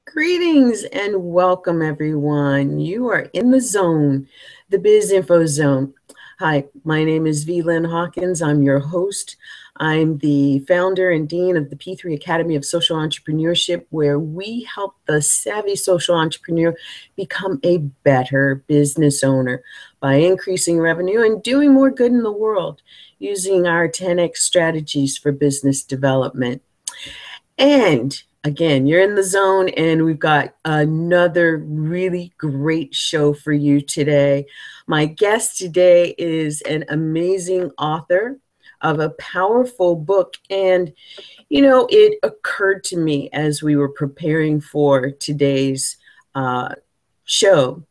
Greetings and welcome, everyone. You are in the zone, the Biz Info Zone. Hi, my name is V. Lynn Hawkins. I'm your host. I'm the founder and dean of the P3 Academy of Social Entrepreneurship, where we help the savvy social entrepreneur become a better business owner by increasing revenue and doing more good in the world using our 10X strategies for business development. And again, you're in the zone, and we've got another really great show for you today. My guest today is an amazing author of a powerful book. And, it occurred to me as we were preparing for today's show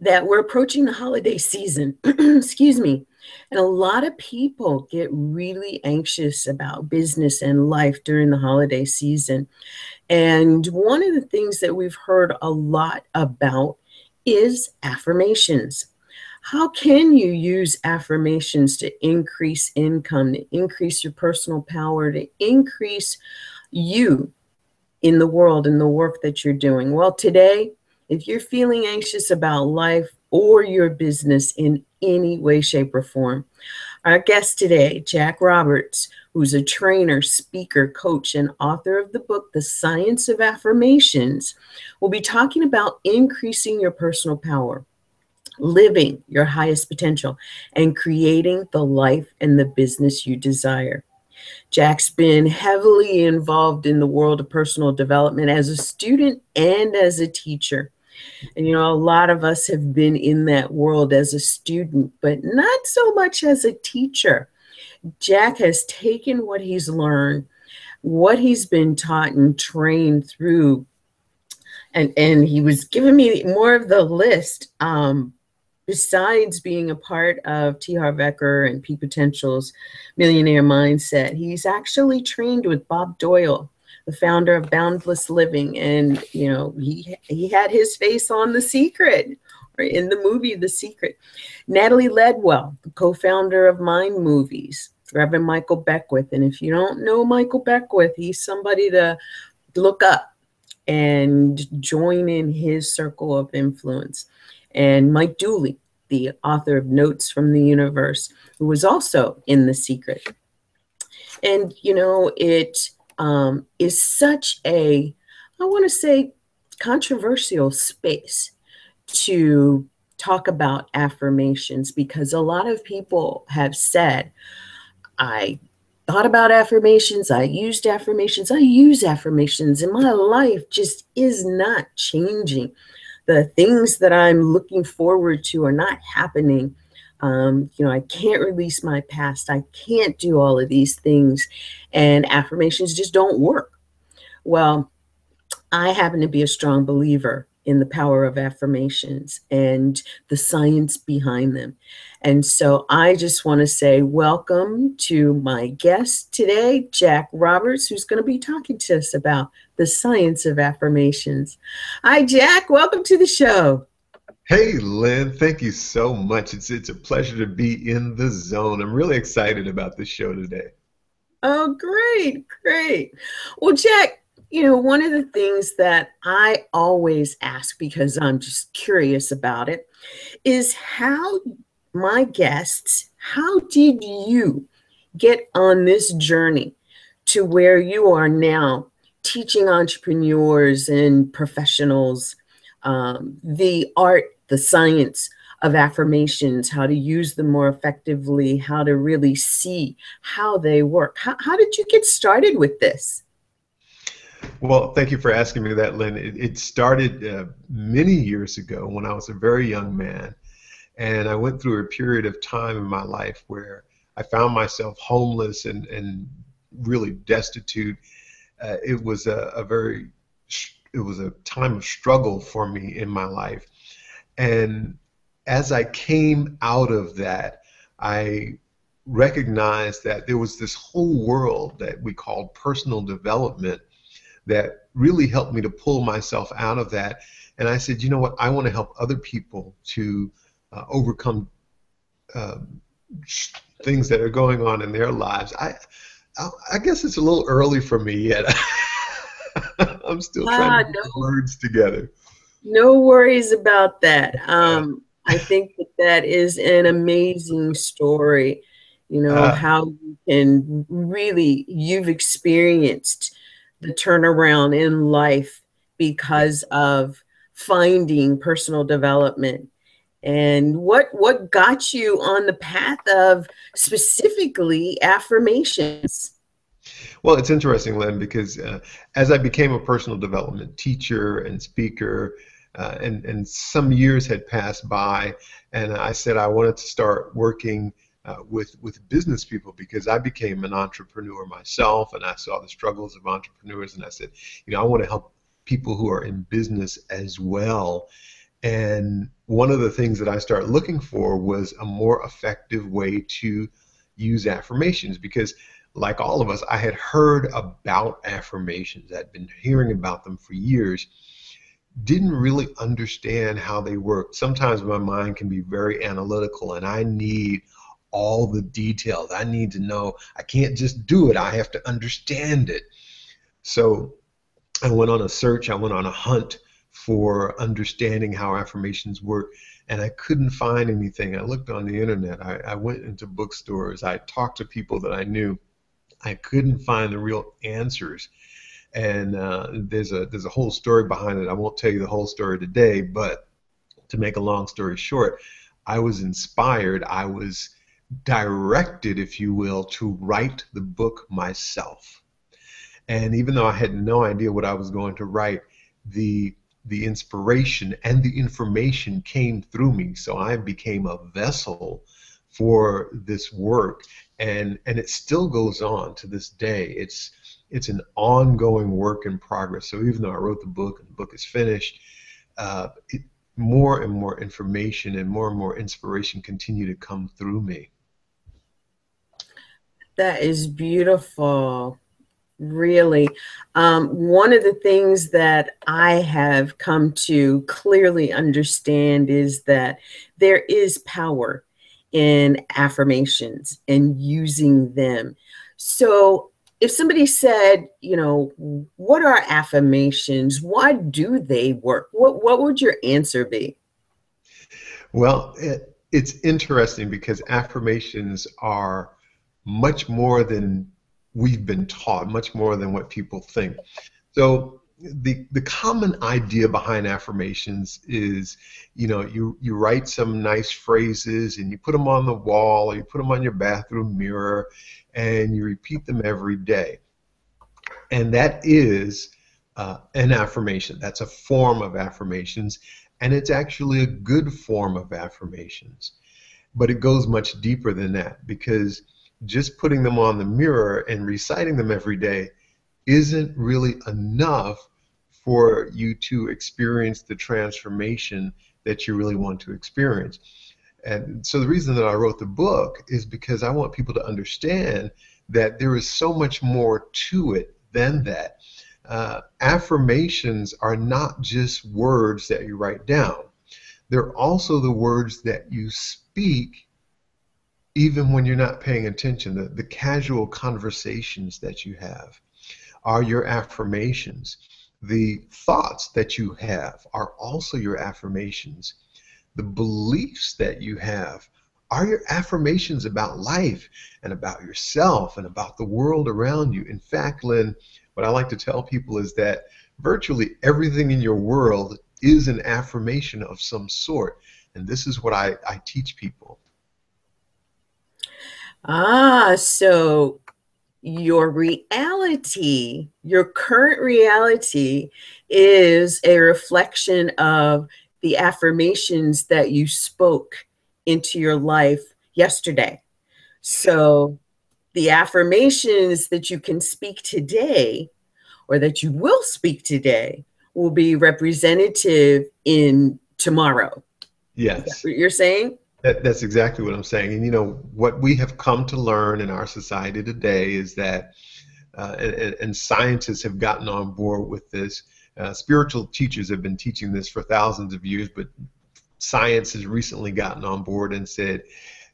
that we're approaching the holiday season. Excuse me. And a lot of people get really anxious about business and life during the holiday season. And one of the things that we've heard a lot about is affirmations. How can you use affirmations to increase income, to increase your personal power, to increase you in the world and the work that you're doing? Well, today, if you're feeling anxious about life or your business in any way, shape, or form, our guest today, Jack Roberts, who's a trainer, speaker, coach, and author of the book, The Science of Affirmations, will be talking about increasing your personal power, living your highest potential, and creating the life and the business you desire. Jack's been heavily involved in the world of personal development as a student and as a teacher. And, a lot of us have been in that world as a student, but not so much as a teacher. Jack has taken what he's learned, what he's been taught and trained through, and he was giving me more of the list. Besides being a part of T.Harv Eker and Peak Potential's Millionaire Mindset, he's actually trained with Bob Doyle, the founder of Boundless Living. And, he had his face on The Secret, or in the movie The Secret. Natalie Ledwell, the co-founder of Mind Movies, Reverend Michael Beckwith. And if you don't know Michael Beckwith, he's somebody to look up and join in his circle of influence. And Mike Dooley, the author of Notes from the Universe, who was also in The Secret. And, it is such a, I want to say, controversial space to talk about affirmations, because a lot of people have said, I thought about affirmations, I used affirmations, I use affirmations, and my life just is not changing. The things that I'm looking forward to are not happening. I can't release my past. I can't do all of these things. And affirmations just don't work. Well, I happen to be a strong believer in the power of affirmations and the science behind them. And so I just want to say welcome to my guest today, Jack Roberts, who's going to be talking to us about the science of affirmations. Hi, Jack. Welcome to the show. Hey, Lynn, thank you so much. It's a pleasure to be in the zone. I'm really excited about this show today. Oh, great, great. Well, Jack, one of the things that I always ask, because I'm just curious about it, is how my guests, how did you get on this journey to where you are now, teaching entrepreneurs and professionals the art, the science of affirmations, how to use them more effectively, how to really see how they work? How did you get started with this? Well, thank you for asking me that, Lynn. It started many years ago when I was a very young man, and I went through a period of time in my life where I found myself homeless and really destitute. It was it was a time of struggle for me in my life. And as I came out of that, I recognized that there was this whole world that we called personal development that really helped me to pull myself out of that. And I said, you know what, I want to help other people to overcome uh, things that are going on in their lives. I guess it's a little early for me yet. I'm still trying to Ah, get the no, words together. no worries about that. I think that that is an amazing story. You know, Uh, how you can really, you've experienced the turnaround in life because of finding personal development. And what got you on the path of specifically affirmations? well, it's interesting, Lynn, because as I became a personal development teacher and speaker, and some years had passed by, and I said I wanted to start working with business people because I became an entrepreneur myself, and I saw the struggles of entrepreneurs, and I said, I want to help people who are in business as well. And one of the things that I started looking for was a more effective way to use affirmations because, like all of us, I had heard about affirmations. I'd been hearing about them for years, didn't really understand how they work. Sometimes my mind can be very analytical and I need all the details. I need to know. I can't just do it, I have to understand it. So I went on a search, I went on a hunt for understanding how affirmations work, and I couldn't find anything. I looked on the internet, I went into bookstores, I talked to people that I knew. I couldn't find the real answers. And there's a whole story behind it. I won't tell you the whole story today, but to make a long story short, I was inspired, I was directed, if you will, to write the book myself. And even though I had no idea what I was going to write, the the inspiration and the information came through me. So I became a vessel for this work, and it still goes on to this day. It's an ongoing work in progress. So even though I wrote the book and the book is finished, more and more information and more inspiration continue to come through me. That is beautiful. Really. One of the things that I have come to clearly understand is that there is power in affirmations and using them. So, if somebody said, what are affirmations? Why do they work? What would your answer be? Well, it's interesting because affirmations are much more than we've been taught, much more than what people think. So the common idea behind affirmations is, you write some nice phrases and you put them on the wall or you put them on your bathroom mirror and you repeat them every day. And that is an affirmation. That's a form of affirmations, and it's actually a good form of affirmations. But it goes much deeper than that because just putting them on the mirror and reciting them every day isn't really enough for you to experience the transformation that you really want to experience. And so the reason that I wrote the book is because I want people to understand that there is so much more to it than that. Affirmations are not just words that you write down. They're also the words that you speak even when you're not paying attention. The casual conversations that you have are your affirmations. The thoughts that you have are also your affirmations. The beliefs that you have are your affirmations about life and about yourself and about the world around you. In fact, Lynn, what I like to tell people is that virtually everything in your world is an affirmation of some sort. And this is what I teach people. So your reality, your current reality, is a reflection of the affirmations that you spoke into your life yesterday. So the affirmations that you can speak today or that you will speak today will be representative in tomorrow. Is that Yes. what you're saying? That's exactly what I'm saying. And what we have come to learn in our society today is that, and scientists have gotten on board with this. Spiritual teachers have been teaching this for thousands of years, but science has recently gotten on board and said,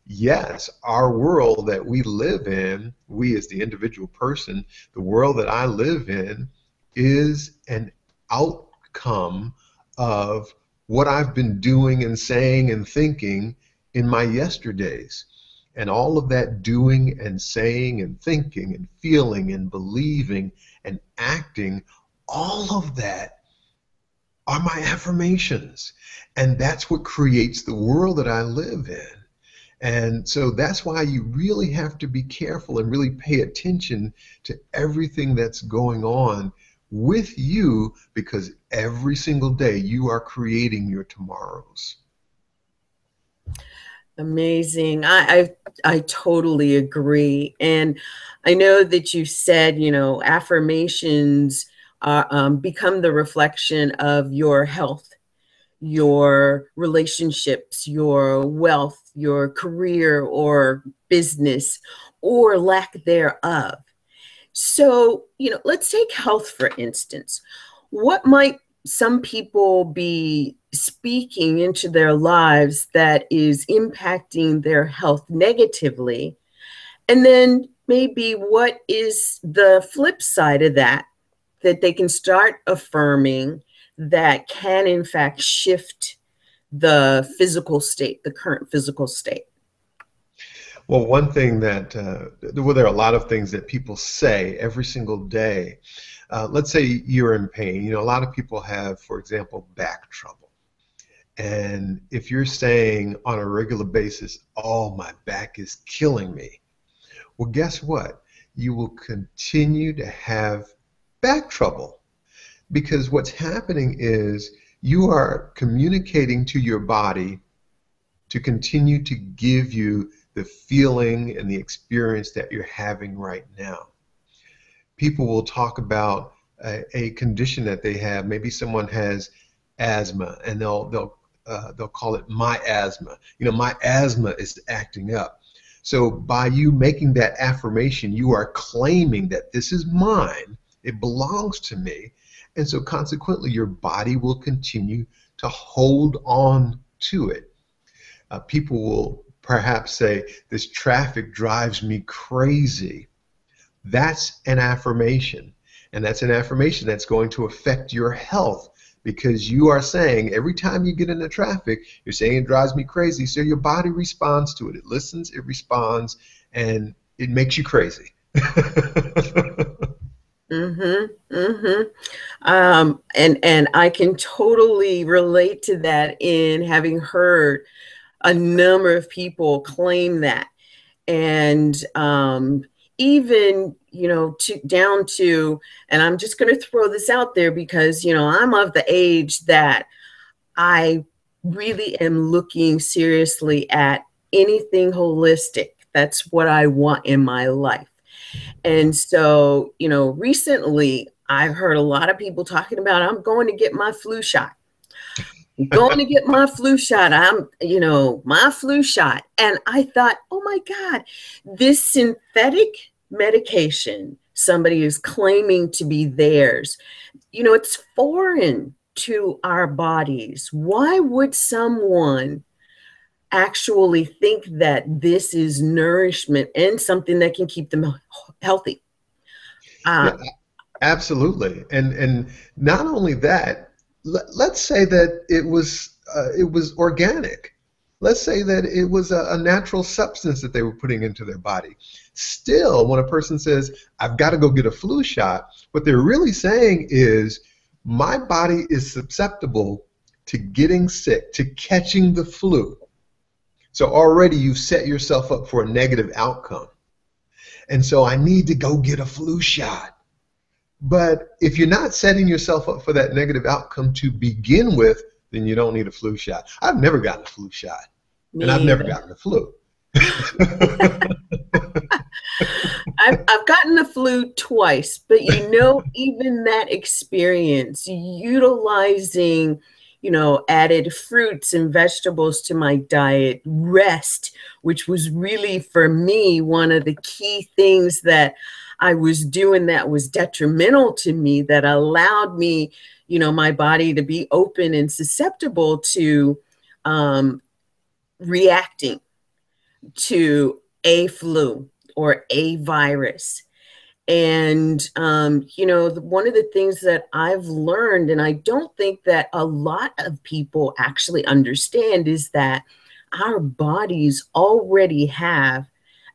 yes, our world that we live in, we as the individual person, the world that I live in is an outcome of what I've been doing and saying and thinking in my yesterdays. And all of that doing and saying and thinking and feeling and believing and acting, all of that are my affirmations. And that's what creates the world that I live in. And so that's why you really have to be careful and really pay attention to everything that's going on with you, because every single day you are creating your tomorrows. Amazing. I totally agree. And I know that you said, affirmations become the reflection of your health, your relationships, your wealth, your career or business, or lack thereof. So, let's take health, for instance. What might some people be speaking into their lives that is impacting their health negatively? And then maybe what is the flip side of that, that they can start affirming that can, in fact, shift the physical state, the current physical state? Well, one thing that, well, there are a lot of things that people say every single day. Let's say you're in pain. A lot of people have, for example, back trouble. And if you're saying on a regular basis, oh, my back is killing me, well, guess what? You will continue to have back trouble, because what's happening is you are communicating to your body to continue to give you the feeling and the experience that you're having right now. People will talk about a condition that they have. Maybe someone has asthma, and they'll call it my asthma. My asthma is acting up. So by you making that affirmation, you are claiming that this is mine, it belongs to me, and so consequently your body will continue to hold on to it. People will perhaps say, this traffic drives me crazy. That's an affirmation. And that's an affirmation that's going to affect your health, because you are saying every time you get into traffic, you're saying it drives me crazy. So your body responds to it. It listens, it responds, and it makes you crazy. Mm-hmm. Mm-hmm. And I can totally relate to that in having heard a number of people claim that. And even, down to, and I'm just going to throw this out there because, I'm of the age that I really am looking seriously at anything holistic. That's what I want in my life. And so, recently I've heard a lot of people talking about, I'm going to get my flu shot. I'm going to get my flu shot. My flu shot. And I thought, oh my God, this synthetic medication somebody is claiming to be theirs, it's foreign to our bodies. Why would someone actually think that this is nourishment and something that can keep them healthy? Uh, Yeah, absolutely. And not only that, let's say that it was organic. Let's say that it was a natural substance that they were putting into their body. Still, when a person says, I've got to go get a flu shot, what they're really saying is, my body is susceptible to getting sick, to catching the flu. So already you've set yourself up for a negative outcome. And so I need to go get a flu shot. But if you're not setting yourself up for that negative outcome to begin with, then you don't need a flu shot. I've never gotten a flu shot, and I've Me never either. gotten the flu. I've gotten the flu twice, but even that experience, utilizing, added fruits and vegetables to my diet, rest, which was really for me one of the key things that I was doing that was detrimental to me, that allowed me, my body to be open and susceptible to reacting to a flu or a virus. And, one of the things that I've learned, and I don't think that a lot of people actually understand, is that our bodies already have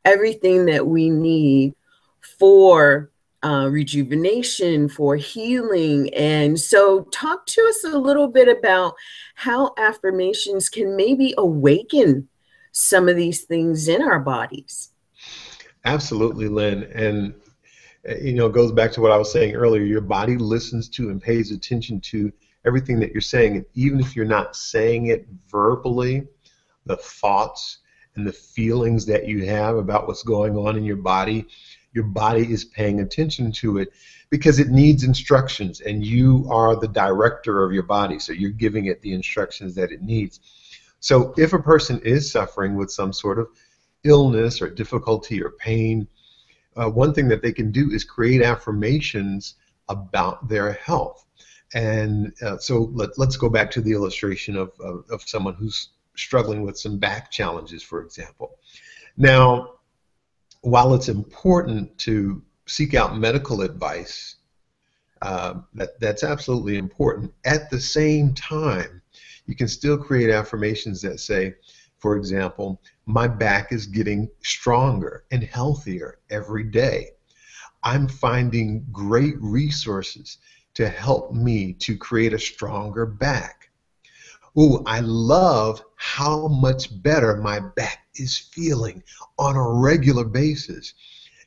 everything that we need for rejuvenation, for healing. And so, talk to us a little bit about how affirmations can maybe awaken some of these things in our bodies. Absolutely, Lynn. And it goes back to what I was saying earlier. Your body listens to and pays attention to everything that you're saying. And even if you're not saying it verbally, the thoughts and the feelings that you have about what's going on in your body is paying attention to it because it needs instructions, and you are the director of your body. So you're giving it the instructions that it needs. So if a person is suffering with some sort of illness or difficulty or pain, one thing that they can do is create affirmations about their health. And so let's go back to the illustration of someone who's struggling with some back challenges, for example. Now, while it's important to seek out medical advice, that's absolutely important. At the same time, you can still create affirmations that say, for example, my back is getting stronger and healthier every day. I'm finding great resources to help me to create a stronger back. Ooh, I love how much better my back is feeling on a regular basis.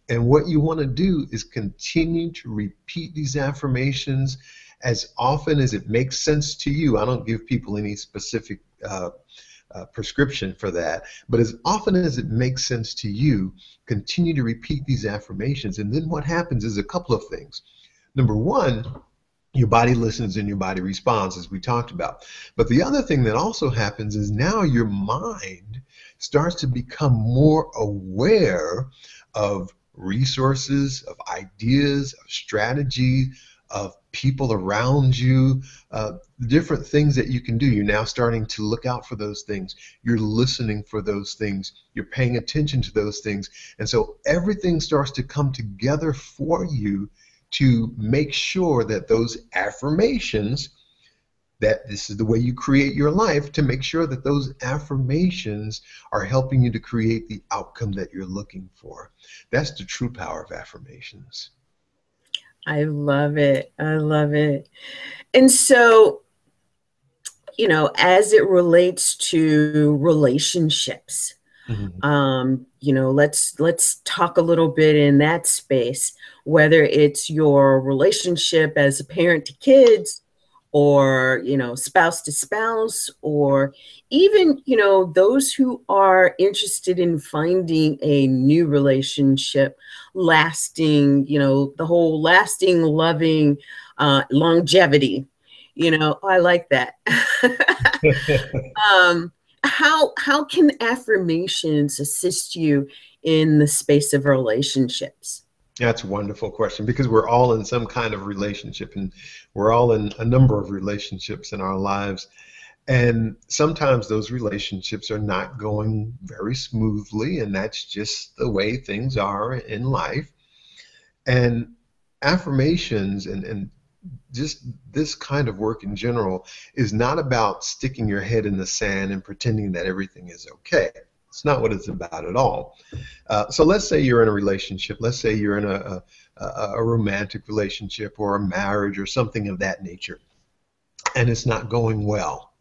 And what you want to do is continue to repeat these affirmations as often as it makes sense to you. I don't give people any specific prescription for that, but as often as it makes sense to you, continue to repeat these affirmations. And then what happens is a couple of things. Number one, your body listens and your body responds, as we talked about. But the other thing that also happens is now your mind starts to become more aware of resources, of ideas, of strategy, of people around you, different things that you can do. You're now starting to look out for those things. You're listening for those things. You're paying attention to those things. And so everything starts to come together for you to make sure that those affirmations, that this is the way you create your life, to make sure that those affirmations are helping you to create the outcome that you're looking for. That's the true power of affirmations. I love it. I love it. And so, as it relates to relationships, Mhm. let's talk a little bit in that space, whether it's your relationship as a parent to kids, or spouse to spouse, or even those who are interested in finding a new relationship, lasting, the whole lasting, loving, longevity. I like that. How can affirmations assist you in the space of relationships? That's a wonderful question, because we're all in some kind of relationship, and we're all in a number of relationships in our lives. And sometimes those relationships are not going very smoothly, and that's just the way things are in life. And affirmations and just this kind of work in general is not about sticking your head in the sand and pretending that everything is okay. It's not what it's about at all. So let's say you're in a relationship. Let's say you're in a romantic relationship or a marriage or something of that nature, and it's not going well.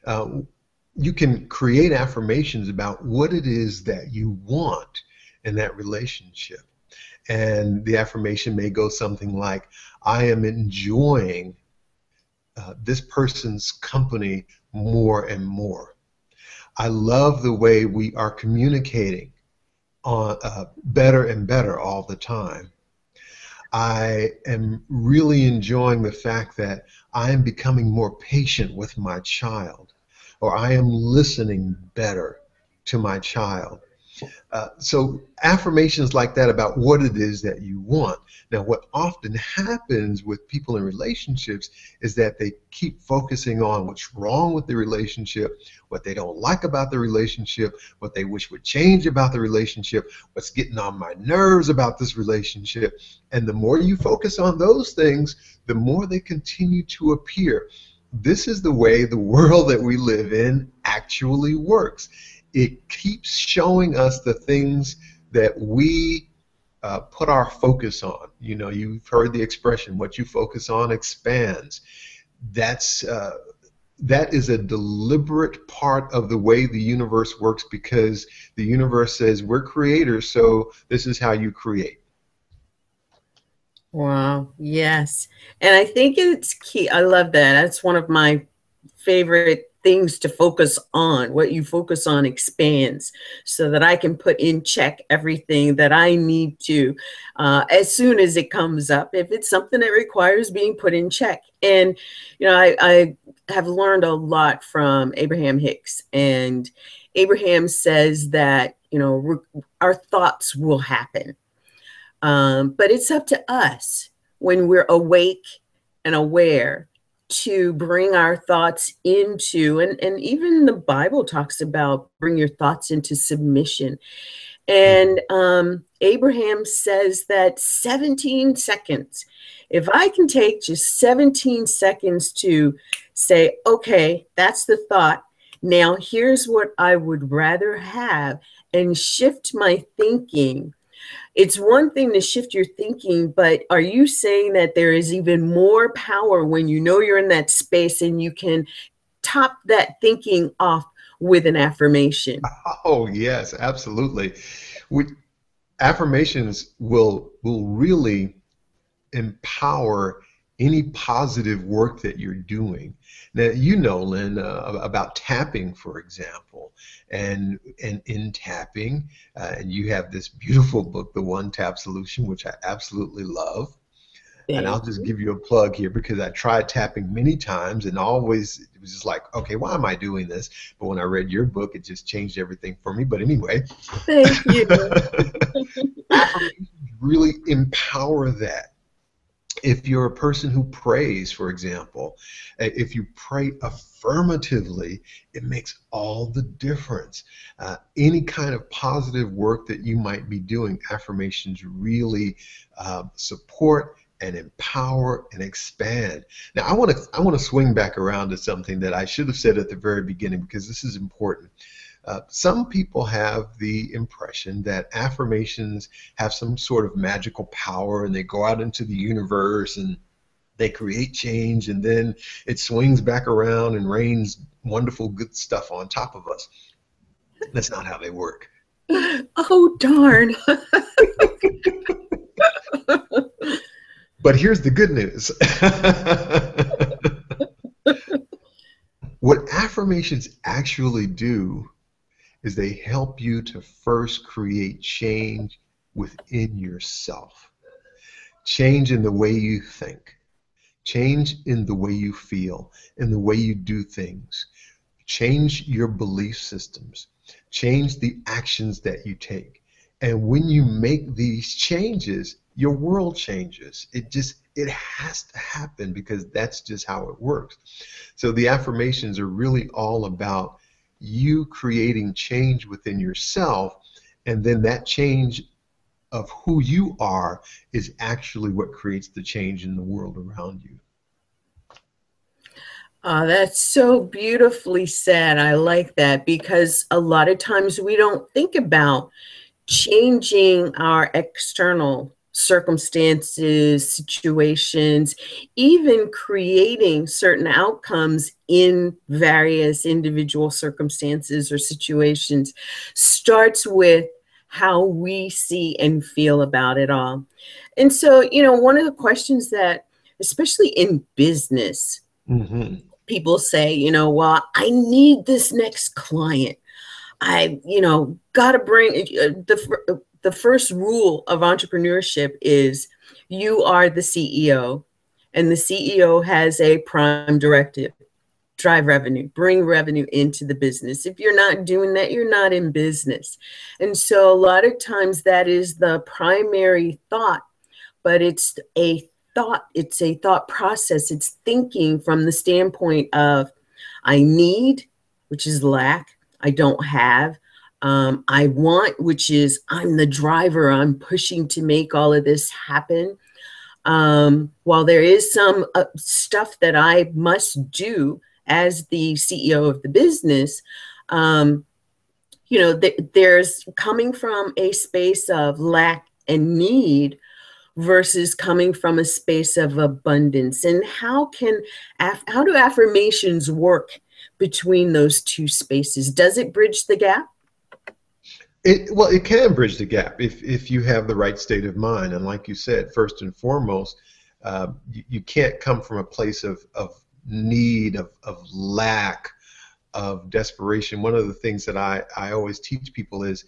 Uh, you can create affirmations about what it is that you want in that relationship. And the affirmation may go something like, I am enjoying this person's company more and more. I love the way we are communicating on better and better all the time. I am really enjoying the fact that I am becoming more patient with my child, or I am listening better to my child. So affirmations like that about what it is that you want. Now, what often happens with people in relationships is that they keep focusing on what's wrong with the relationship, what they don't like about the relationship, what they wish would change about the relationship, what's getting on my nerves about this relationship. And the more you focus on those things, the more they continue to appear. This is the way the world that we live in actually works. It keeps showing us the things that we put our focus on. You know, you've heard the expression, what you focus on expands. That's that is a deliberate part of the way the universe works, because the universe says we're creators, so this is how you create. Wow. Yes. And I think it's key. I love that. That's one of my favorite things to focus on. What you focus on expands, so that I can put in check everything that I need to as soon as it comes up, if it's something that requires being put in check. And, I have learned a lot from Abraham Hicks. And Abraham says that, our thoughts will happen. But it's up to us, when we're awake and aware, to bring our thoughts into, and even the Bible talks about bring your thoughts into submission. And Abraham says that 17 seconds, if I can take just 17 seconds to say, okay, that's the thought. Now here's what I would rather have, and shift my thinking. It's one thing to shift your thinking, but are you saying that there is even more power when you know you're in that space and you can top that thinking off with an affirmation? Oh, yes, absolutely. We, affirmations will really empower any positive work that you're doing. Now, Lynn, about tapping, for example, and in tapping, and you have this beautiful book, The One Tap Solution, which I absolutely love. And I'll Thank just you. give you a plug here, because I tried tapping many times and always it was just like, okay, why am I doing this? But when I read your book, it just changed everything for me. But anyway, Thank you. affirmations really empower that. If you're a person who prays, for example, if you pray affirmatively, it makes all the difference. Any kind of positive work that you might be doing, affirmations really support and empower and expand. Now, I want to swing back around to something that I should have said at the very beginning, because this is important. Some people have the impression that affirmations have some sort of magical power, and they go out into the universe and they create change, and then it swings back around and rains wonderful good stuff on top of us. That's not how they work. Oh, darn. But here's the good news. What affirmations actually do is they help you to first create change within yourself. Change in the way you think, change in the way you feel, in the way you do things. Change your belief systems, change the actions that you take. And when you make these changes, your world changes. It has to happen, because that's just how it works. So the affirmations are really all about you creating change within yourself, and then that change of who you are is actually what creates the change in the world around you. That's so beautifully said. I like that, because a lot of times we don't think about changing our external circumstances, situations, even creating certain outcomes in various individual circumstances or situations, starts with how we see and feel about it all. And so, one of the questions that, especially in business, Mm-hmm. people say, well, I need this next client. I, got to bring the first rule of entrepreneurship is you are the CEO, and the CEO has a prime directive. drive revenue, bring revenue into the business. If you're not doing that, you're not in business. And so a lot of times that is the primary thought, but it's a thought process. It's thinking from the standpoint of I need, which is lack, I don't have. I want, which is I'm the driver, I'm pushing to make all of this happen. While there is some stuff that I must do as the CEO of the business, there's coming from a space of lack and need versus coming from a space of abundance. And how do affirmations work between those two spaces? Does it bridge the gap? It can bridge the gap if you have the right state of mind. And like you said, first and foremost, you can't come from a place of need, of lack, of desperation. One of the things that I always teach people is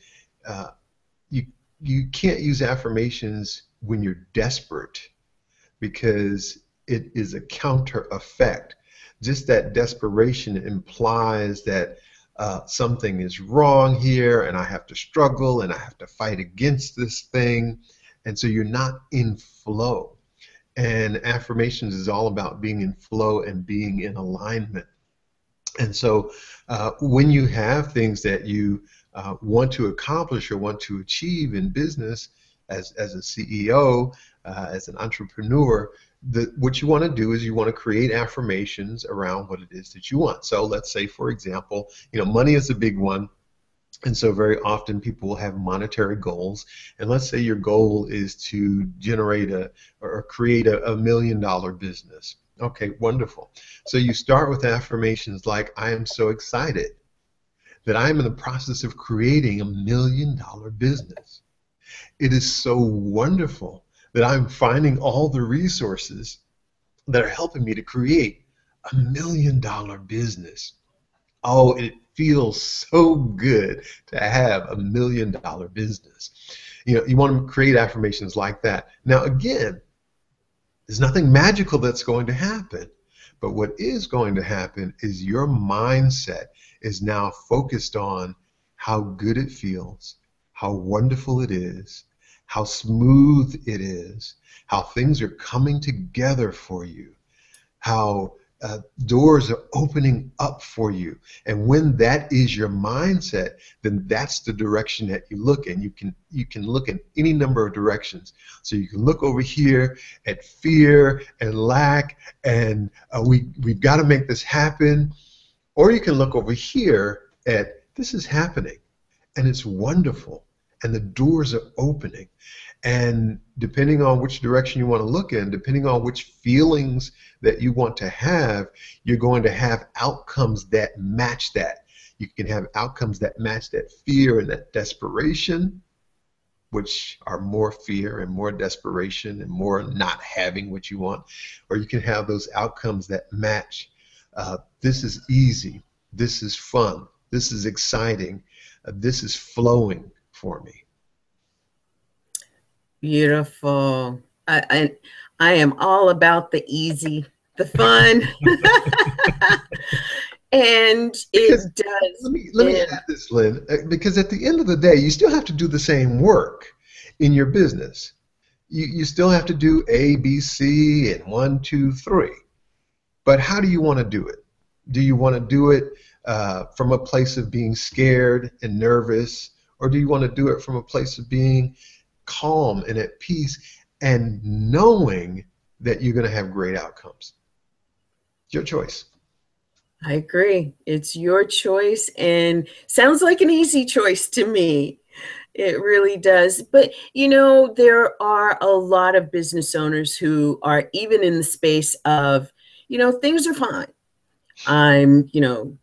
you can't use affirmations when you're desperate, because it is a counter effect. Just that desperation implies that something is wrong here, and I have to struggle, and I have to fight against this thing, and so you're not in flow. And affirmations is all about being in flow and being in alignment. And so when you have things that you want to accomplish or want to achieve in business as a CEO, as an entrepreneur, what you want to do is you want to create affirmations around what it is that you want. So let's say, for example, money is a big one. And so very often people will have monetary goals. And let's say your goal is to generate or create a $1 million business. Okay, wonderful. So you start with affirmations like, I am so excited that I'm in the process of creating a $1 million business. It is so wonderful that I'm finding all the resources that are helping me to create a $1 million business. Oh, it feels so good to have a $1 million business. You want to create affirmations like that. Now, again, there's nothing magical that's going to happen. But what is going to happen is your mindset is now focused on how good it feels, how wonderful it is, how smooth it is, how things are coming together for you, how doors are opening up for you. And when that is your mindset, then that's the direction that you look in. You can look in any number of directions. So you can look over here at fear and lack, and we've got to make this happen. Or you can look over here at this is happening, and it's wonderful, and the doors are opening. And depending on which direction you want to look in, depending on which feelings that you want to have, you're going to have outcomes that match that. You can have outcomes that match that fear and that desperation, which are more fear and more desperation and more not having what you want. Or you can have those outcomes that match. This is easy. This is fun. This is exciting. This is flowing for me. Beautiful. I am all about the easy, the fun. And it does. Let me add this, Lynn, because at the end of the day, you still have to do the same work in your business. You still have to do A, B, C, and 1, 2, 3. But how do you want to do it? Do you want to do it from a place of being scared and nervous, or do you want to do it from a place of being calm and at peace and knowing that you're going to have great outcomes? It's your choice. I agree. It's your choice, and sounds like an easy choice to me. It really does. But, there are a lot of business owners who are even in the space of, things are fine. I'm,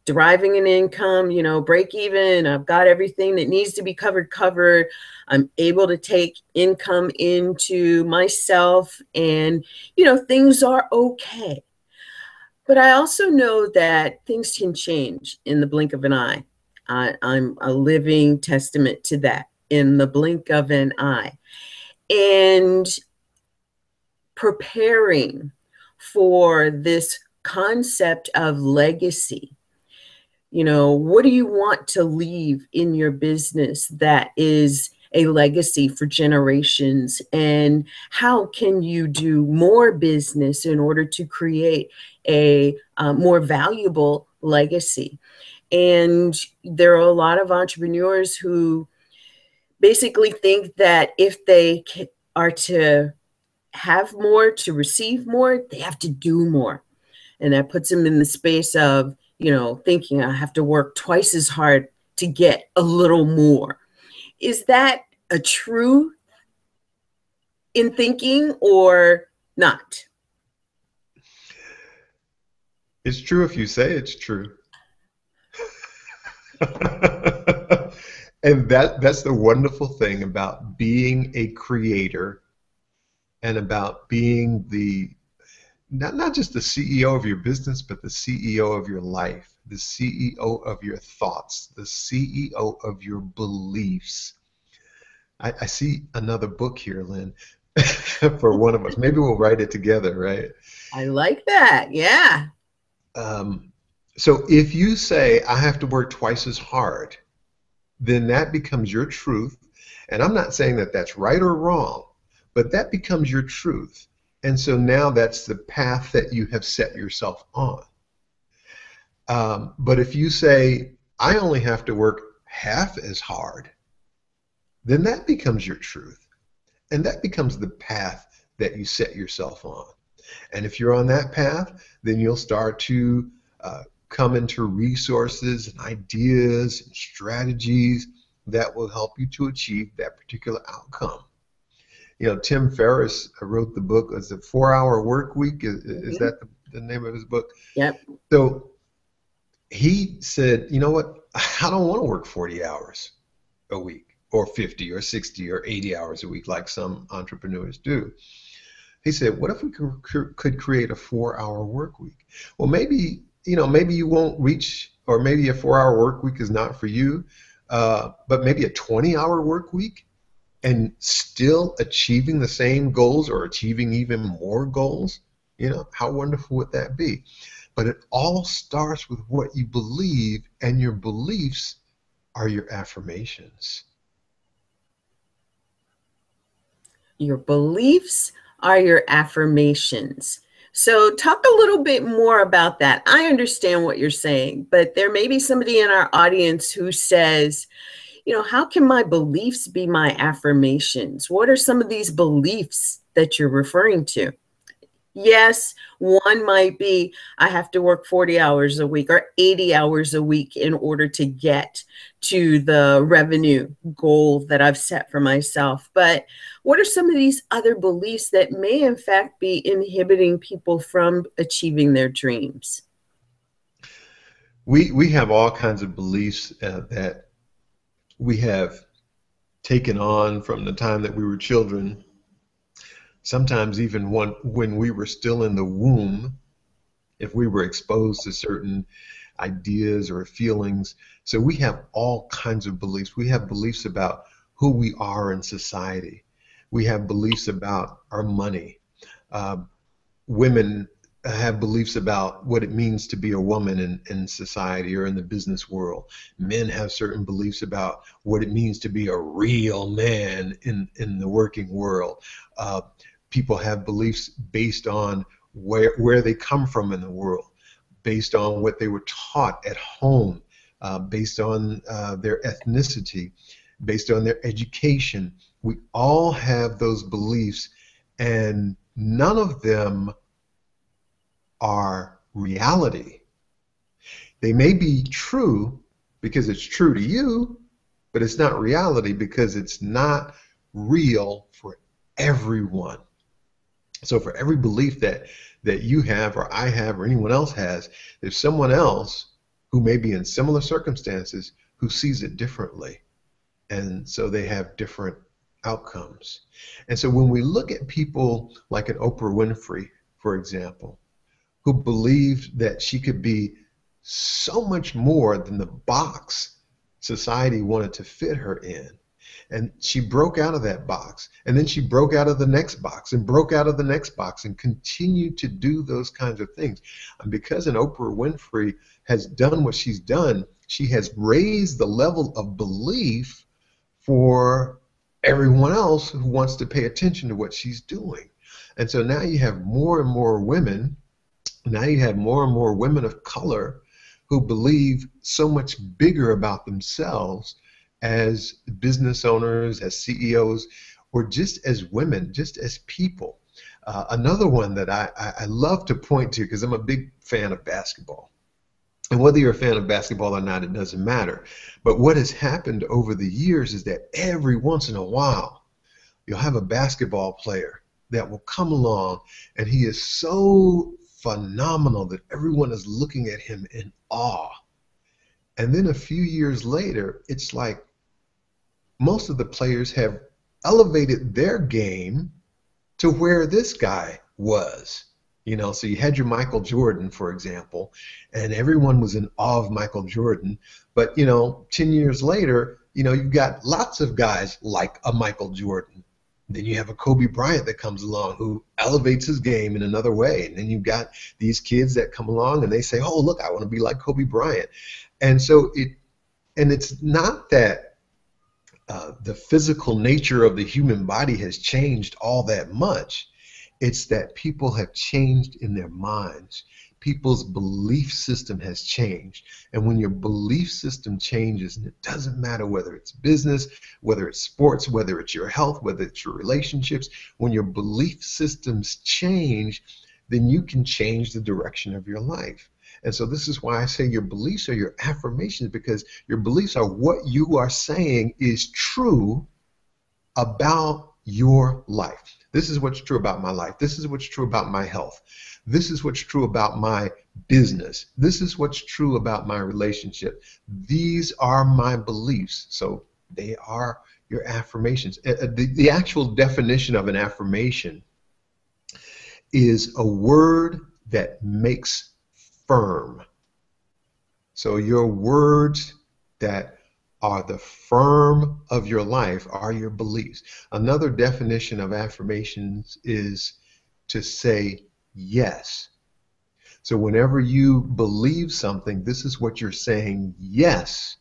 deriving an income, break even. I've got everything that needs to be covered. I'm able to take income into myself, and, things are okay. But I also know that things can change in the blink of an eye. I'm a living testament to that, in the blink of an eye. And preparing for this concept of legacy. You know, what do you want to leave in your business that is a legacy for generations? And how can you do more business in order to create a more valuable legacy? And there are a lot of entrepreneurs who basically think that if they are to have more, to receive more, they have to do more. And that puts them in the space of, you know, thinking I have to work twice as hard to get a little more. Is that a true in thinking or not? It's true if you say it's true. And that's the wonderful thing about being a creator and about being the not just the CEO of your business, but the CEO of your life, the CEO of your thoughts, the CEO of your beliefs. I see another book here, Lynn, for one of us. Maybe we'll write it together, right? I like that. Yeah. Um, so if you say, I have to work twice as hard, then that becomes your truth. And I'm not saying that that's right or wrong, but that becomes your truth. And so now that's the path that you have set yourself on. But if you say, I only have to work half as hard, then that becomes your truth. And that becomes the path that you set yourself on. And if you're on that path, then you'll start to come into resources and ideas and strategies that will help you to achieve that particular outcome. You know, Tim Ferriss wrote the book, is it 4 Hour Work Week? Is that the name of his book? Yep. So he said, you know what? I don't want to work 40 hours a week or 50 or 60 or 80 hours a week like some entrepreneurs do. He said, what if we could create a 4 hour work week? Well, maybe, you know, maybe you won't reach, or maybe a 4 hour work week is not for you, but maybe a 20 hour work week and still achieving the same goals or achieving even more goals. You know, how wonderful would that be? But it all starts with what you believe, and your beliefs are your affirmations. Your beliefs are your affirmations. So, talk a little bit more about that. I understand what you're saying, but there may be somebody in our audience who says, you know, how can my beliefs be my affirmations? What are some of these beliefs that you're referring to? Yes, one might be I have to work 40 hours a week or 80 hours a week in order to get to the revenue goal that I've set for myself. But what are some of these other beliefs that may, in fact, be inhibiting people from achieving their dreams? We have all kinds of beliefs that we have taken on from the time that we were children, sometimes even when we were still in the womb, if we were exposed to certain ideas or feelings. So we have all kinds of beliefs. We have beliefs about who we are in society. We have beliefs about our money. Women have beliefs about what it means to be a woman in society or in the business world. Men have certain beliefs about what it means to be a real man in the working world. People have beliefs based on where they come from in the world, based on what they were taught at home, based on their ethnicity, based on their education. We all have those beliefs, and none of them are reality. They may be true because it's true to you, but it's not reality because it's not real for everyone. So for every belief that you have or I have or anyone else has, there's someone else who may be in similar circumstances who sees it differently. And so they have different outcomes. And so when we look at people like an Oprah Winfrey, for example, who believed that she could be so much more than the box society wanted to fit her in. And she broke out of that box. And then she broke out of the next box and broke out of the next box and continued to do those kinds of things. And because an Oprah Winfrey has done what she's done, she has raised the level of belief for everyone else who wants to pay attention to what she's doing. And so now you have more and more women. Now you have more and more women of color who believe so much bigger about themselves as business owners, as CEOs, or just as women, just as people. Another one that I love to point to, because I'm a big fan of basketball. And whether you're a fan of basketball or not, it doesn't matter. But what has happened over the years is that every once in a while, you'll have a basketball player that will come along, and he is so phenomenal that everyone is looking at him in awe. And then a few years later, it's like most of the players have elevated their game to where this guy was. You know, so you had your Michael Jordan, for example, and everyone was in awe of Michael Jordan. But, 10 years later, you've got lots of guys like a Michael Jordan. Then you have a Kobe Bryant that comes along who elevates his game in another way. And then you've got these kids that come along and they say, oh, look, I want to be like Kobe Bryant. And so it's not that the physical nature of the human body has changed all that much. It's that people have changed in their minds. People's belief system has changed. And when your belief system changes, and it doesn't matter whether it's business, whether it's sports, whether it's your health, whether it's your relationships, when your belief systems change, then you can change the direction of your life. And so this is why I say your beliefs are your affirmations, because your beliefs are what you are saying is true about your life. This is what's true about my life. This is what's true about my health. This is what's true about my business. This is what's true about my relationship. These are my beliefs. So they are your affirmations. The actual definition of an affirmation is a word that makes firm. So your words that are the firm of your life are your beliefs. Another definition of affirmations is to say yes. So whenever you believe something, this is what you're saying yes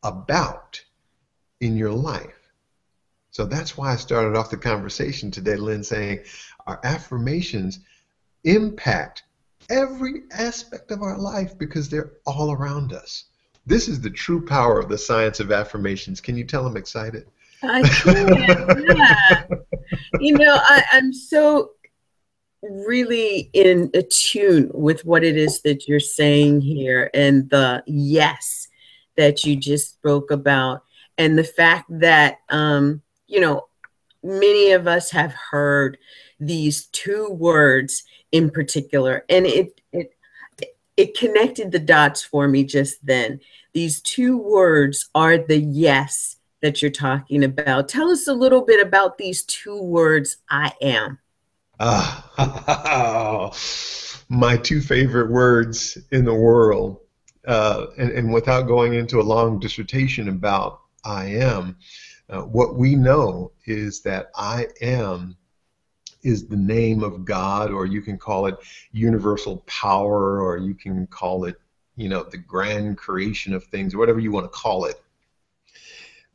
about in your life. So that's why I started off the conversation today, Lynn, saying our affirmations impact every aspect of our life because they're all around us. This is the true power of the science of affirmations. Can you tell I'm excited? I can, yeah. I'm so really in attune with what it is that you're saying here, and the yes that you just spoke about, and the fact that, many of us have heard these two words in particular, and it connected the dots for me just then. These two words are the yes that you're talking about. Tell us a little bit about these two words, I am. My two favorite words in the world. And without going into a long dissertation about I am, what we know is that I am is the name of God, or you can call it universal power, or you can call it, the grand creation of things, or whatever you want to call it.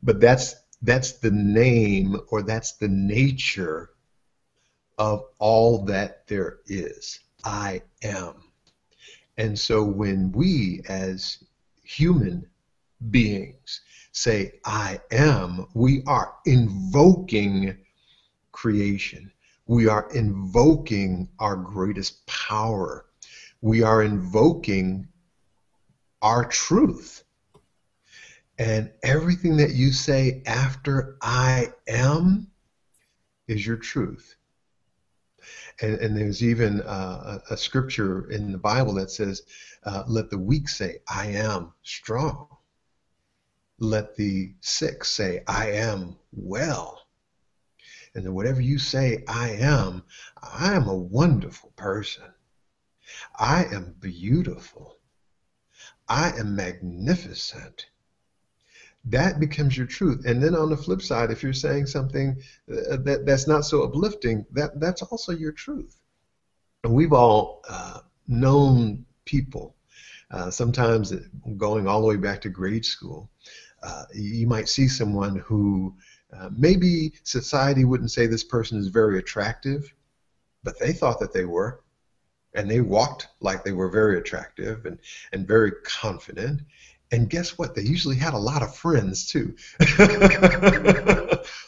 But that's the name, or that's the nature of all that there is. I am. And so when we as human beings say I am, we are invoking creation. We are invoking our greatest power. We are invoking our truth. And everything that you say after I am is your truth. And there's even a scripture in the Bible that says, let the weak say, I am strong. Let the sick say, I am well. And then whatever you say, I am a wonderful person. I am beautiful. I am magnificent. that becomes your truth. And then on the flip side, if you're saying something that's not so uplifting, that's also your truth. And we've all known people, sometimes going all the way back to grade school. You might see someone who maybe society wouldn't say this person is very attractive, but they thought that they were. And they walked like they were very attractive and very confident. And guess what? They usually had a lot of friends too.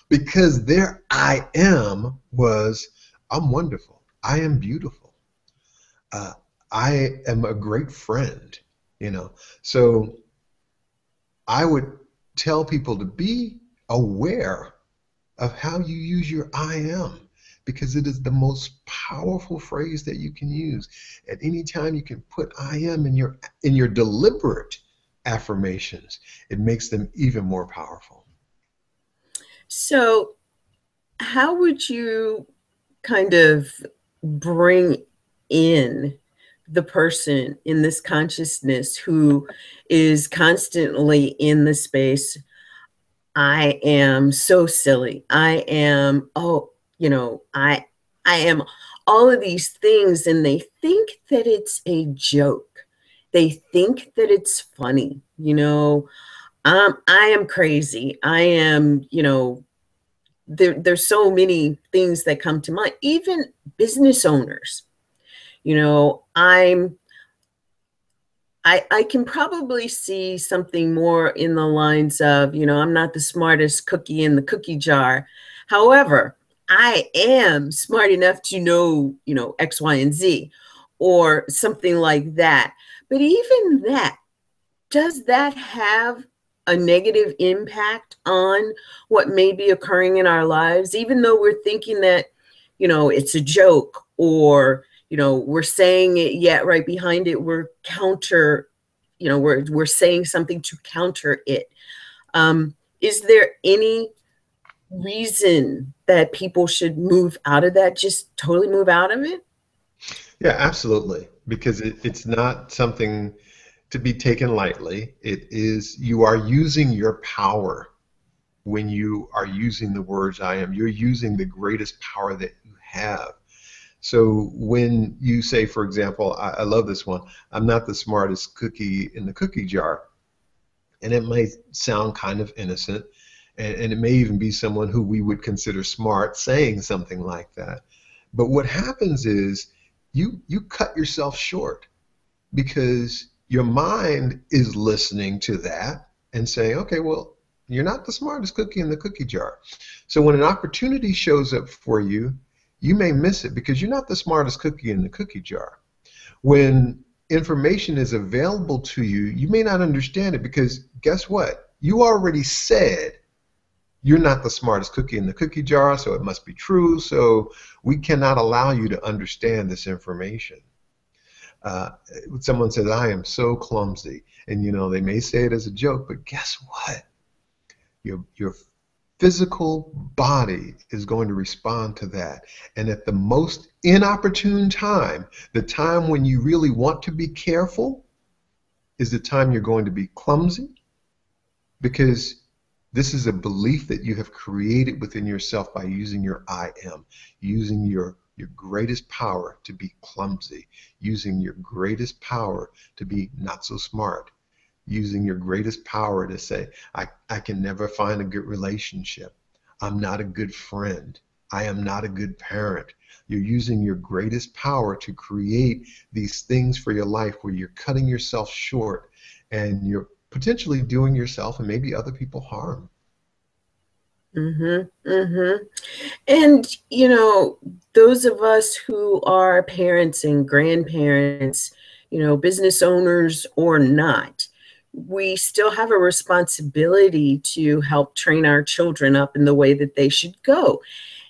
Because their I am was, I'm wonderful. I am beautiful. Uh, I am a great friend, you know. So I would tell people to be aware of how you use your I am, because it is the most powerful phrase that you can use. At any time you can put I am in your deliberate affirmations, it makes them even more powerful. So, how would you kind of bring in the person in this consciousness who is constantly in the space, I am so silly. I am, oh, I am all of these things, and they think that it's a joke. They think that it's funny. I am crazy. I am, there's so many things that come to mind. Even business owners, you know, I'm I can probably see something more in the lines of, I'm not the smartest cookie in the cookie jar. However, I am smart enough to know, X, Y, and Z, or something like that. But even that, does that have a negative impact on what may be occurring in our lives, even though we're thinking that, it's a joke, or, we're saying it, yet right behind it, we're saying something to counter it. Is there any reason that people should move out of that, just totally move out of it? Yeah, absolutely. Because it's not something to be taken lightly. It is, you are using your power when you are using the words I am. You're using the greatest power that you have. So when you say, for example, I love this one, I'm not the smartest cookie in the cookie jar. And it might sound kind of innocent, and it may even be someone who we would consider smart saying something like that. But what happens is you cut yourself short, because your mind is listening to that and saying, okay, well, you're not the smartest cookie in the cookie jar. So when an opportunity shows up for you, you may miss it because you're not the smartest cookie in the cookie jar. When information is available to you, you may not understand it, because guess what? You already said you're not the smartest cookie in the cookie jar, so it must be true. So we cannot allow you to understand this information. Uh, Someone says, I am so clumsy. And they may say it as a joke, but guess what? Your physical body is going to respond to that. And at the most inopportune time, the time when you really want to be careful, is the time you're going to be clumsy, because this is a belief that you have created within yourself by using your I am, using your greatest power to be clumsy, using your greatest power to be not so smart, using your greatest power to say, I can never find a good relationship. I'm not a good friend. I am not a good parent. You're using your greatest power to create these things for your life where you're cutting yourself short, and you're potentially doing yourself and maybe other people harm. Mm-hmm. Mm-hmm. And, those of us who are parents and grandparents, business owners or not, we still have a responsibility to help train our children up in the way that they should go.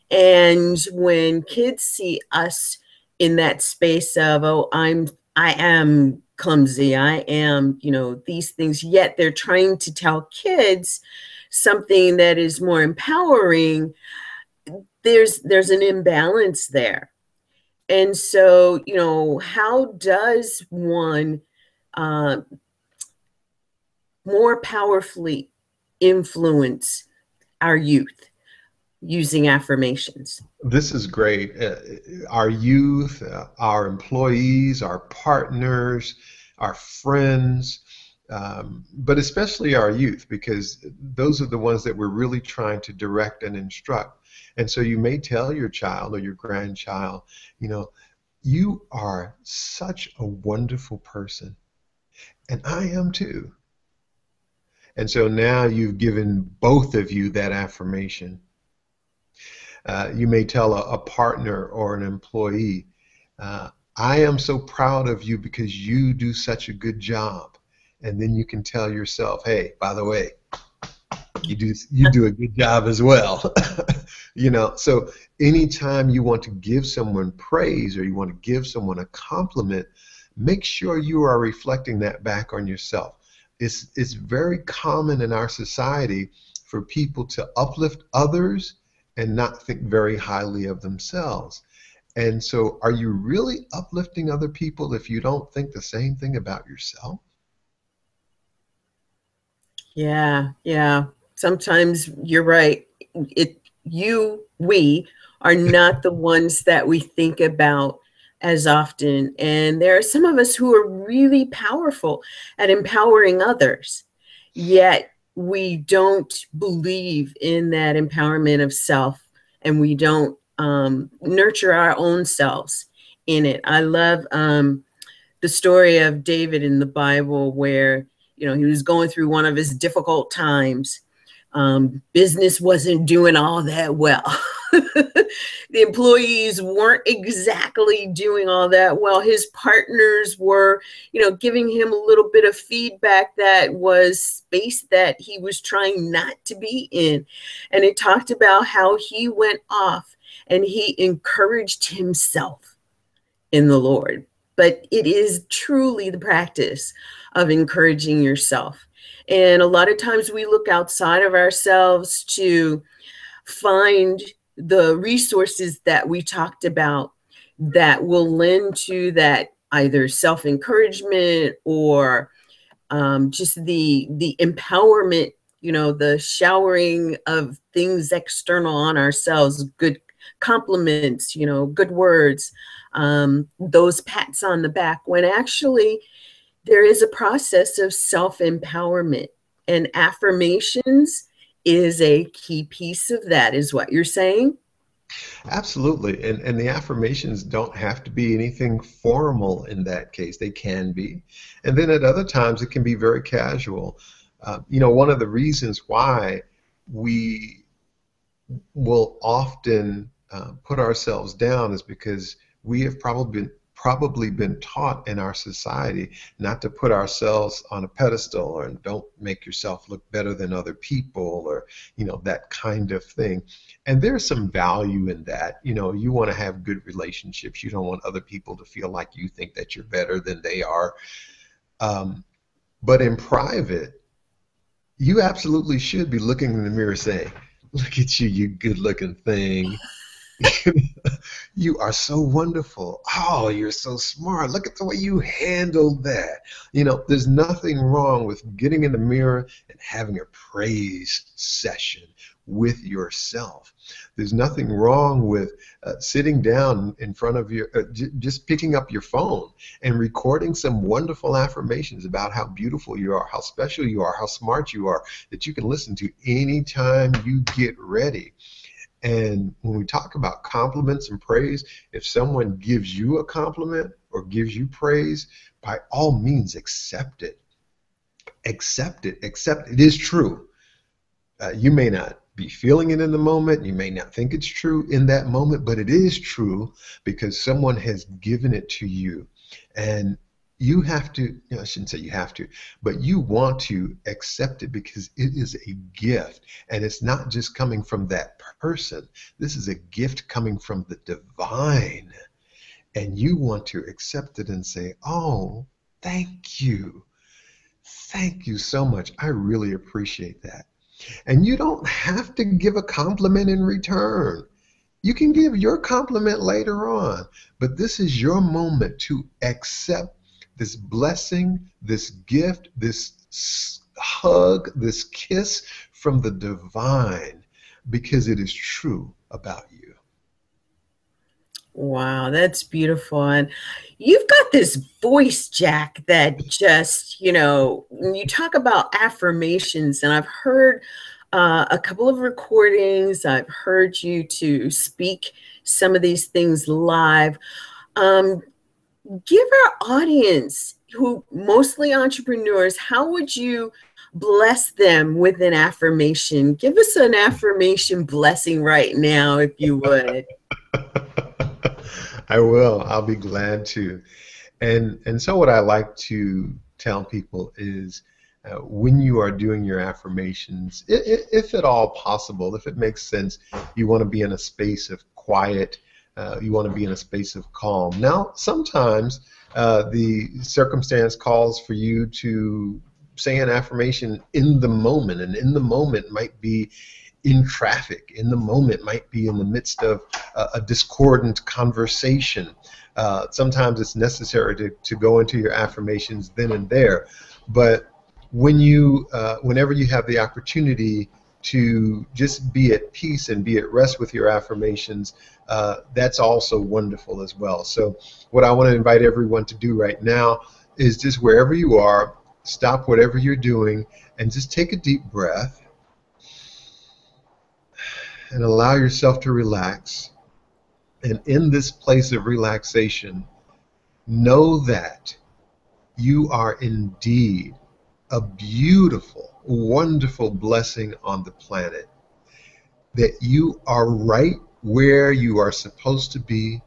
And when kids see us in that space of, oh, I am clumsy, I am, these things, yet they're trying to tell kids something that is more empowering, there's an imbalance there. And so, how does one uh, more powerfully influence our youth using affirmations? This is great. Our youth, our employees, our partners, our friends, but especially our youth, because those are the ones that we're really trying to direct and instruct. And so you may tell your child or your grandchild, you know, you are such a wonderful person, and I am too. And so now you've given both of you that affirmation. You may tell a partner or an employee, uh, I am so proud of you because you do such a good job. And then you can tell yourself, hey, by the way, you do a good job as well. So anytime you want to give someone praise or you want to give someone a compliment, make sure you are reflecting that back on yourself. It's very common in our society for people to uplift others and not think very highly of themselves. And so are you really uplifting other people if you don't think the same thing about yourself? Yeah, yeah. Sometimes you're right. We are not the ones that we think about as often. And there are some of us who are really powerful at empowering others, yet we don't believe in that empowerment of self, and we don't nurture our own selves in it. I love the story of David in the Bible where, he was going through one of his difficult times. Business wasn't doing all that well. The employees weren't exactly doing all that well. His partners were, giving him a little bit of feedback that was space that he was trying not to be in. And it talked about how he went off and he encouraged himself in the Lord. But it is truly the practice of encouraging yourself. And a lot of times we look outside of ourselves to find the resources that we talked about that will lend to that either self-encouragement or just the empowerment, the showering of things external on ourselves, good compliments, good words, those pats on the back, when actually there is a process of self-empowerment, and affirmations is a key piece of that, is what you're saying? Absolutely. And the affirmations don't have to be anything formal in that case. They can be. And then at other times, it can be very casual. One of the reasons why we will often put ourselves down is because we have probably been taught in our society not to put ourselves on a pedestal, or don't make yourself look better than other people, or that kind of thing. And there's some value in that. You want to have good relationships. You don't want other people to feel like you think that you're better than they are. But in private, you absolutely should be looking in the mirror saying, look at you, you good looking thing. You are so wonderful. Oh, you're so smart. Look at the way you handled that. There's nothing wrong with getting in the mirror and having a praise session with yourself. There's nothing wrong with sitting down in front of your, just picking up your phone and recording some wonderful affirmations about how beautiful you are, how special you are, how smart you are, that you can listen to anytime you get ready. And when we talk about compliments and praise, if someone gives you a compliment or gives you praise, by all means accept it. Accept it. Accept it is true. You may not be feeling it in the moment. You may not think it's true in that moment, but it is true because someone has given it to you. And you have to, I shouldn't say you have to, but you want to accept it because it is a gift. And it's not just coming from that person. This is a gift coming from the divine. And you want to accept it and say, oh, thank you. Thank you so much. I really appreciate that. And you don't have to give a compliment in return. You can give your compliment later on, but this is your moment to accept this blessing, this gift, this hug, this kiss from the divine, because it is true about you. Wow, that's beautiful. And you've got this voice, Jack, that just, when you talk about affirmations, and I've heard a couple of recordings, I've heard you to speak some of these things live. Um, Give our audience, who mostly entrepreneurs, how would you bless them with an affirmation? Give us an affirmation blessing right now, if you would. I will. I'll be glad to. And so what I like to tell people is when you are doing your affirmations, if at all possible, if it makes sense, you want to be in a space of quiet. You want to be in a space of calm. Now, sometimes the circumstance calls for you to say an affirmation in the moment, and in the moment might be in traffic, in the moment might be in the midst of a discordant conversation. Sometimes it's necessary to go into your affirmations then and there. But whenever you have the opportunity to just be at peace and be at rest with your affirmations, that's also wonderful as well. So what I want to invite everyone to do right now is just wherever you are, stop whatever you're doing and just take a deep breath and allow yourself to relax. And in this place of relaxation, know that you are indeed a beautiful, wonderful blessing on the planet. That you are right where you are supposed to be,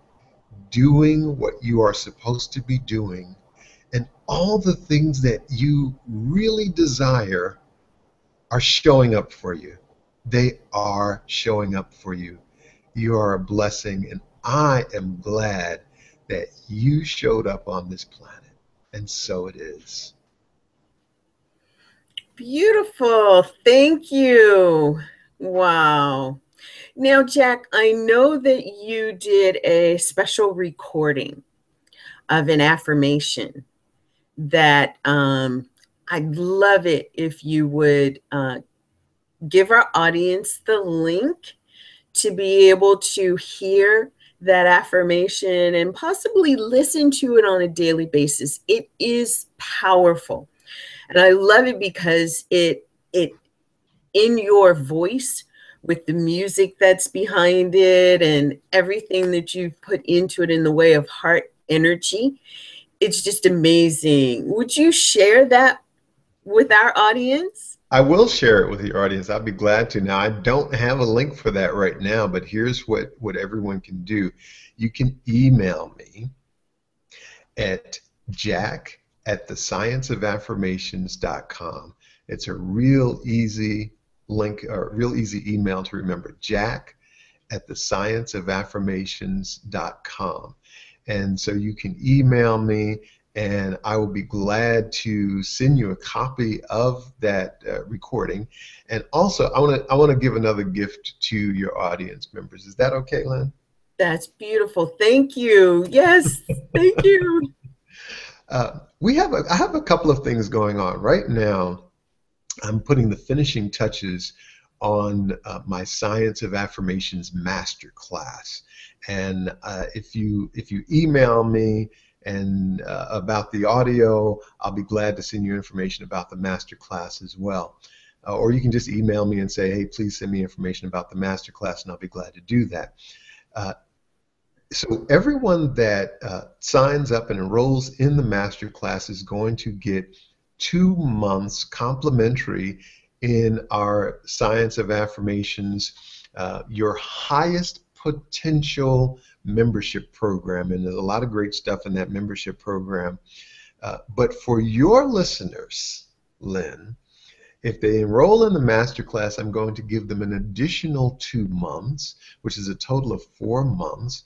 doing what you are supposed to be doing, and all the things that you really desire are showing up for you. They are showing up for you. You are a blessing, and I am glad that you showed up on this planet. And so it is. Beautiful. Thank you. Wow. Now, Jack, I know that you did a special recording of an affirmation that I'd love it if you would give our audience the link to be able to hear that affirmation and possibly listen to it on a daily basis. It is powerful. And I love it because it in your voice, with the music that's behind it and everything that you've put into it in the way of heart energy, it's just amazing. Would you share that with our audience? I will share it with your audience. I'll be glad to. Now, I don't have a link for that right now, but here's what everyone can do. You can email me at jack@thescienceofaffirmations.com. It's a real easy link, or real easy email to remember, jack@thescienceofaffirmations.com. And so you can email me, and I will be glad to send you a copy of that recording. And also, I want to give another gift to your audience members. Is that okay, Lynn? That's beautiful. Thank you. Yes, thank you. I have a couple of things going on right now. I'm putting the finishing touches on my Science of Affirmations masterclass. And if you email me and about the audio, I'll be glad to send you information about the masterclass as well. Or you can just email me and say, hey, please send me information about the masterclass, and I'll be glad to do that. So everyone that signs up and enrolls in the masterclass is going to get 2 months complimentary in our Science of Affirmations, your highest potential membership program. And there's a lot of great stuff in that membership program. But for your listeners, Lynn, if they enroll in the masterclass, I'm going to give them an additional 2 months, which is a total of 4 months.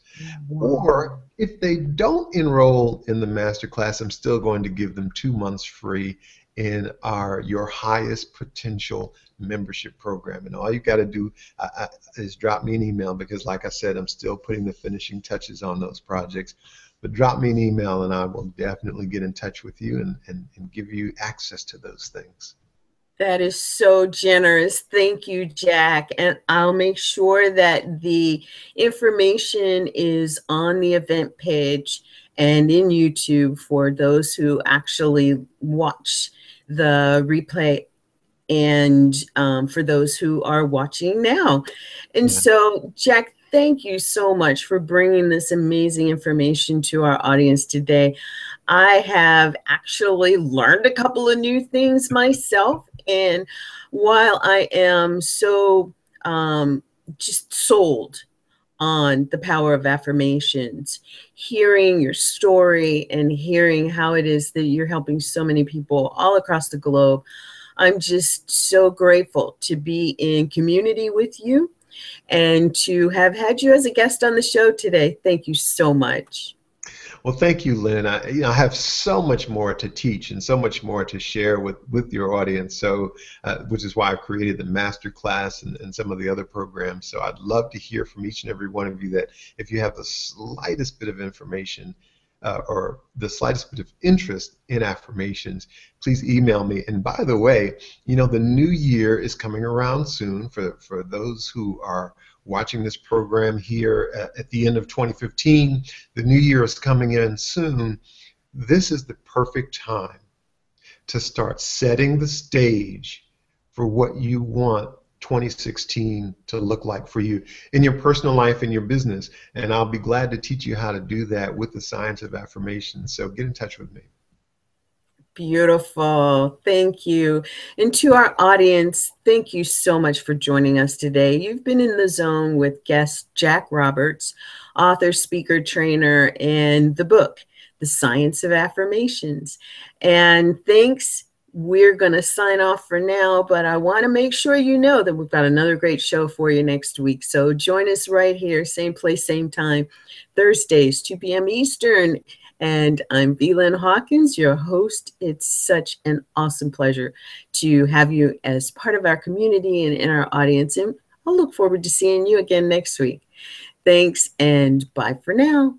Or if they don't enroll in the masterclass, I'm still going to give them 2 months free in our Your Highest Potential membership program. And all you got to do is drop me an email, because like I said, I'm still putting the finishing touches on those projects. But drop me an email and I will definitely get in touch with you and give you access to those things. That is so generous. Thank you, Jack. And I'll make sure that the information is on the event page and in YouTube for those who actually watch the replay and for those who are watching now. And Yeah. so, Jack, thank you so much for bringing this amazing information to our audience today. I have actually learned a couple of new things myself. And while I am so just sold on the power of affirmations, hearing your story and hearing how it is that you're helping so many people all across the globe, I'm just so grateful to be in community with you and to have had you as a guest on the show today. Thank you so much. Well, thank you, Lynn. I have so much more to teach and so much more to share with your audience. So, which is why I've created the master class and some of the other programs. So I'd love to hear from each and every one of you that if you have the slightest bit of information or the slightest bit of interest in affirmations, please email me. And by the way, the new year is coming around soon for those who are watching this program here at the end of 2015. The new year is coming in soon. This is the perfect time to start setting the stage for what you want 2016 to look like for you in your personal life and your business. And I'll be glad to teach you how to do that with the Science of Affirmations. So get in touch with me. Beautiful. Thank you. And to our audience, thank you so much for joining us today. You've been in the zone with guest Jack Roberts, author, speaker, trainer, and the book, The Science of Affirmations. And thanks. We're going to sign off for now, but I want to make sure you know that we've got another great show for you next week. So join us right here, same place, same time, Thursdays, 2 p.m. Eastern. And I'm V-Lynn Hawkins, your host. It's such an awesome pleasure to have you as part of our community and in our audience. And I'll look forward to seeing you again next week. Thanks and bye for now.